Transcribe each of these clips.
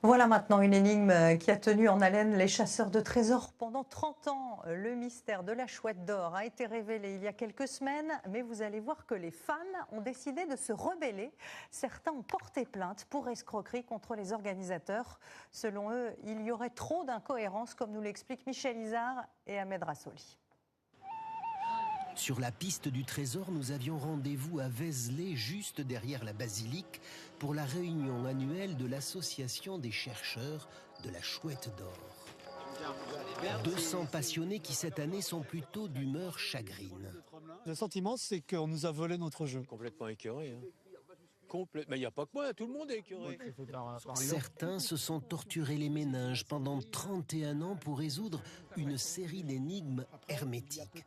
Voilà maintenant une énigme qui a tenu en haleine les chasseurs de trésors pendant 30 ans. Le mystère de la chouette d'or a été révélé il y a quelques semaines, mais vous allez voir que les fans ont décidé de se rebeller. Certains ont porté plainte pour escroquerie contre les organisateurs. Selon eux, il y aurait trop d'incohérences, comme nous l'expliquent Michel Izard et Ahmed Rassouli. Sur la piste du trésor, nous avions rendez-vous à Vézelay, juste derrière la basilique, pour la réunion annuelle de l'association des chercheurs de la chouette d'or. 200 passionnés qui cette année sont plutôt d'humeur chagrine. Le sentiment, c'est qu'on nous a volé notre jeu. Complètement écœuré. Hein. Mais il n'y a pas que moi, tout le monde est écœuré. Certains se sont torturés les méninges pendant 31 ans pour résoudre une série d'énigmes hermétiques.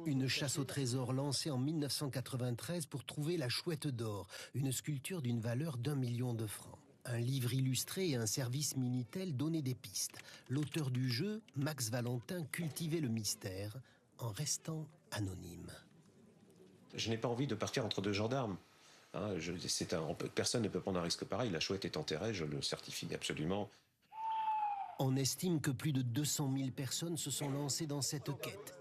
Une chasse au trésor lancée en 1993 pour trouver la chouette d'or, une sculpture d'une valeur d'1 million de francs. Un livre illustré et un service Minitel donnaient des pistes. L'auteur du jeu, Max Valentin, cultivait le mystère en restant anonyme. Je n'ai pas envie de partir entre deux gendarmes. Hein, personne ne peut prendre un risque pareil. La chouette est enterrée, je le certifie absolument. On estime que plus de 200 000 personnes se sont lancées dans cette quête.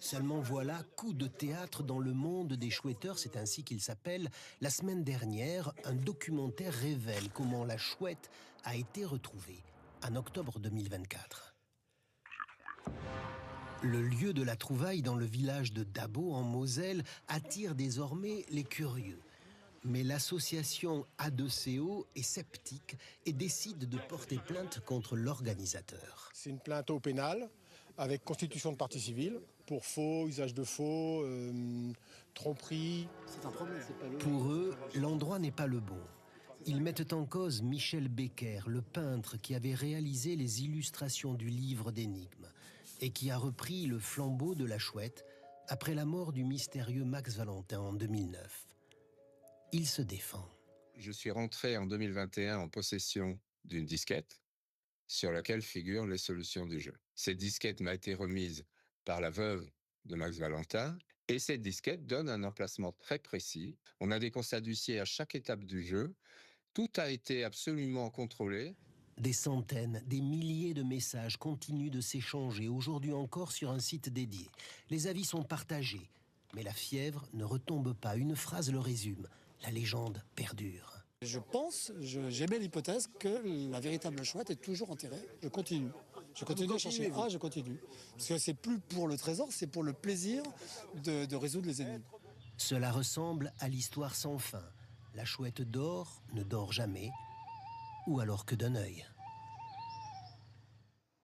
Seulement voilà, coup de théâtre dans le monde des chouetteurs, c'est ainsi qu'il s'appelle. La semaine dernière, un documentaire révèle comment la chouette a été retrouvée en octobre 2024. Le lieu de la trouvaille dans le village de Dabo, en Moselle, attire désormais les curieux. Mais l'association A2CO est sceptique et décide de porter plainte contre l'organisateur. C'est une plainte au pénal avec constitution de partie civile pour faux, usage de faux, tromperie. C'est un problème. Pour eux, l'endroit n'est pas le bon. Ils mettent en cause Michel Becker, le peintre qui avait réalisé les illustrations du livre d'énigmes et qui a repris le flambeau de la chouette après la mort du mystérieux Max Valentin en 2009. Il se défend. Je suis rentré en 2021 en possession d'une disquette sur laquelle figurent les solutions du jeu. Cette disquette m'a été remise par la veuve de Max Valentin et cette disquette donne un emplacement très précis. On a des constats d'huissier à chaque étape du jeu. Tout a été absolument contrôlé. Des centaines, des milliers de messages continuent de s'échanger aujourd'hui encore sur un site dédié. Les avis sont partagés, mais la fièvre ne retombe pas. Une phrase le résume. La légende perdure. J'émets l'hypothèse que la véritable chouette est toujours enterrée. Je continue à chercher. Je continue. Parce que c'est plus pour le trésor, c'est pour le plaisir de résoudre les énigmes. Cela ressemble à l'histoire sans fin. La chouette d'or ne dort jamais, ou alors que d'un œil.